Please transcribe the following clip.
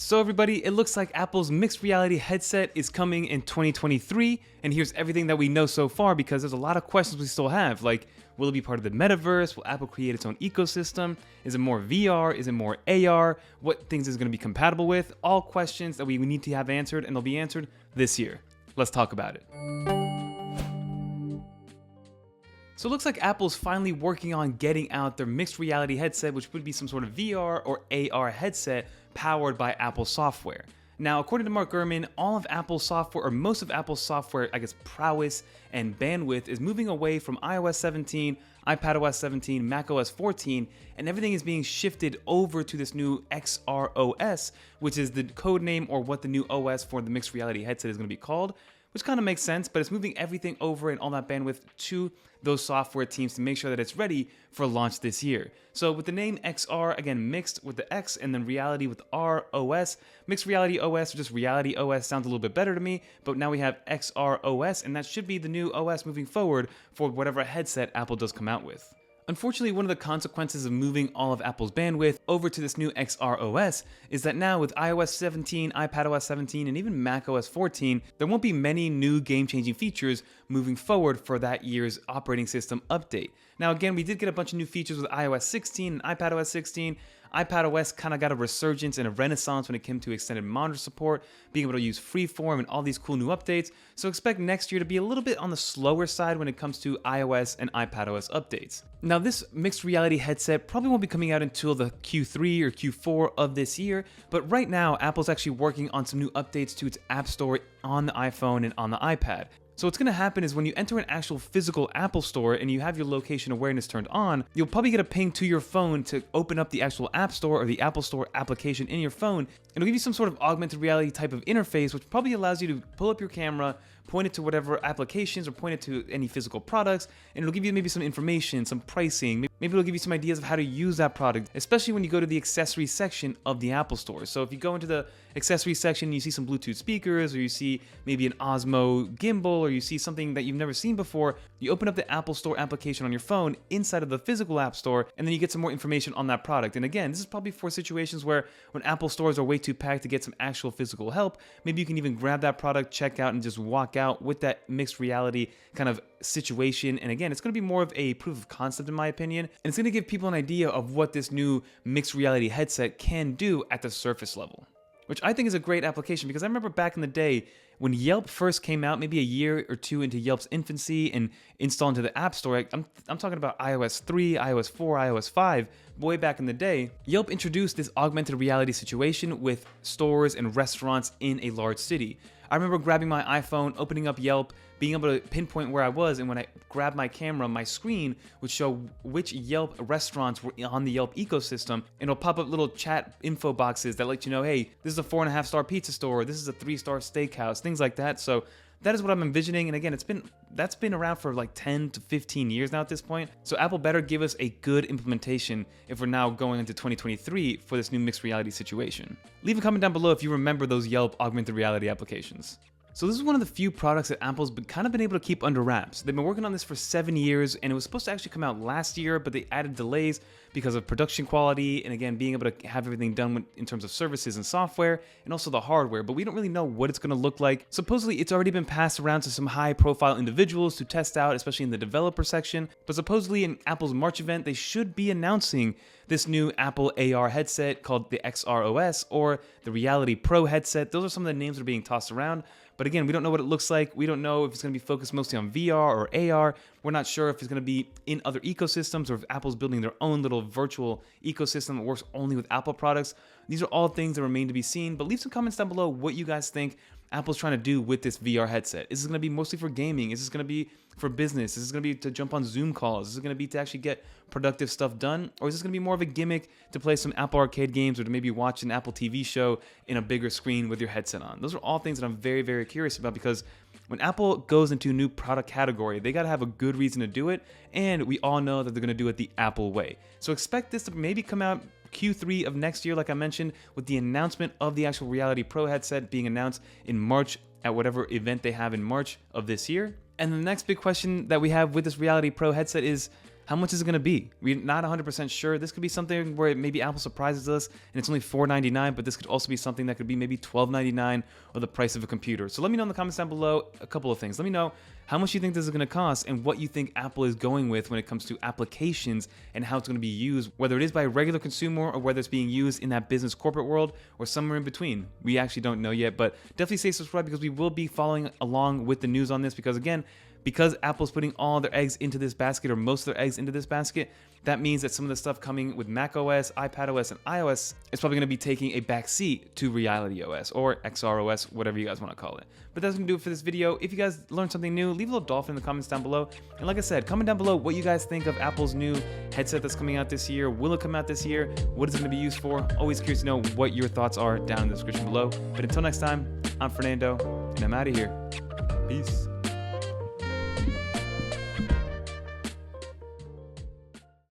So everybody, it looks like Apple's mixed reality headset is coming in 2023, and here's everything that we know so far because there's a lot of questions we still have, like will it be part of the metaverse? Will Apple create its own ecosystem? Is it more VR? Is it more AR? What things is it going to be compatible with? All questions that we need to have answered, and they'll be answered this year. Let's talk about it. So it looks like Apple's finally working on getting out their mixed reality headset, which would be some sort of VR or AR headset powered by Apple software. Now, according to Mark Gurman, all of Apple's software, or most of Apple's software, prowess and bandwidth is moving away from iOS 17, iPadOS 17, macOS 14, and everything is being shifted over to this new XROS, which is the code name or what the new OS for the mixed reality headset is going to be called, which kind of makes sense, but it's moving everything over and all that bandwidth to those software teams to make sure that it's ready for launch this year. So with the name XR, again, mixed with the X and then reality with ROS, mixed reality OS or just reality OS sounds a little bit better to me, but now we have XROS, and that should be the new OS moving forward for whatever headset Apple does come out with. Unfortunately, one of the consequences of moving all of Apple's bandwidth over to this new XROS is that now with iOS 17, iPadOS 17, and even macOS 14, there won't be many new game-changing features moving forward for that year's operating system update. Now again, we did get a bunch of new features with iOS 16 and iPadOS 16. iPadOS kind of got a resurgence and a renaissance when it came to extended monitor support, being able to use Freeform and all these cool new updates. So expect next year to be a little bit on the slower side when it comes to iOS and iPadOS updates. Now this mixed reality headset probably won't be coming out until the Q3 or Q4 of this year, but right now Apple's actually working on some new updates to its App Store on the iPhone and on the iPad. So what's going to happen is when you enter an actual physical Apple Store and you have your location awareness turned on, you'll probably get a ping to your phone to open up the actual App Store or the Apple Store application in your phone. It'll give you some sort of augmented reality type of interface, which probably allows you to pull up your camera, point it to whatever applications or point it to any physical products, and it'll give you maybe some information, some pricing. Maybe it'll give you some ideas of how to use that product, especially when you go to the accessories section of the Apple Store. So if you go into the accessories section and you see some Bluetooth speakers, or you see maybe an Osmo gimbal, or you see something that you've never seen before, you open up the Apple Store application on your phone inside of the physical App Store, and then you get some more information on that product. And again, this is probably for situations where when Apple stores are way too packed to get some actual physical help, maybe you can even grab that product, check out, and just walk out with that mixed reality kind of situation. And again, it's going to be more of a proof of concept in my opinion, and it's going to give people an idea of what this new mixed reality headset can do at the surface level, which I think is a great application because I remember back in the day when Yelp first came out, maybe a year or two into Yelp's infancy and installed into the App Store. I'm talking about iOS 3, iOS 4, iOS 5, way back in the day. Yelp introduced this augmented reality situation with stores and restaurants in a large city. I remember grabbing my iPhone, opening up Yelp, being able to pinpoint where I was, and when I grabbed my camera, my screen would show which Yelp restaurants were on the Yelp ecosystem, and it'll pop up little chat info boxes that let you know, hey, this is a 4.5-star pizza store, this is a 3-star steakhouse, things like that. So that is what I'm envisioning, and again, that's been around for like 10 to 15 years now at this point. So Apple better give us a good implementation if we're now going into 2023 for this new mixed reality situation. Leave a comment down below if you remember those Yelp augmented reality applications. So this is one of the few products that Apple's kind of been able to keep under wraps. They've been working on this for 7 years, and it was supposed to actually come out last year, but they added delays because of production quality and again being able to have everything done in terms of services and software and also the hardware, but we don't really know what it's going to look like. Supposedly it's already been passed around to some high profile individuals to test out, especially in the developer section, but supposedly in Apple's March event they should be announcing this new Apple AR headset called the XROS or the Reality Pro headset. Those are some of the names that are being tossed around. But again, we don't know what it looks like. We don't know if it's going to be focused mostly on VR or AR. We're not sure if it's going to be in other ecosystems or if Apple's building their own little virtual ecosystem that works only with Apple products. These are all things that remain to be seen, but leave some comments down below what you guys think Apple's trying to do with this VR headset. Is this going to be mostly for gaming? Is this going to be for business? Is this going to be to jump on Zoom calls? Is this going to be to actually get productive stuff done? Or is this going to be more of a gimmick to play some Apple Arcade games or to maybe watch an Apple TV show in a bigger screen with your headset on? Those are all things that I'm very, very curious about because when Apple goes into a new product category, they got to have a good reason to do it, and we all know that they're going to do it the Apple way. So expect this to maybe come out Q3 of next year, like I mentioned, with the announcement of the actual Reality Pro headset being announced in March at whatever event they have in March of this year. And the next big question that we have with this Reality Pro headset is, How much is it going to be? We're not 100% sure. This could be something where maybe Apple surprises us and it's only $4.99, but this could also be something that could be maybe $12.99 or the price of a computer. So let me know in the comments down below a couple of things. Let me know how much you think this is going to cost and what you think Apple is going with when it comes to applications and how it's going to be used, whether it is by a regular consumer or whether it's being used in that business corporate world or somewhere in between. We actually don't know yet, but definitely stay subscribed because we will be following along with the news on this because again, because Apple's putting all their eggs into this basket or most of their eggs into this basket, that means that some of the stuff coming with macOS, iPadOS, and iOS is probably going to be taking a backseat to RealityOS or XROS, whatever you guys want to call it. But that's going to do it for this video. If you guys learned something new, leave a little dolphin in the comments down below. And like I said, comment down below what you guys think of Apple's new headset that's coming out this year. Will it come out this year? What is it going to be used for? Always curious to know what your thoughts are down in the description below. But until next time, I'm Fernando, and I'm out of here. Peace.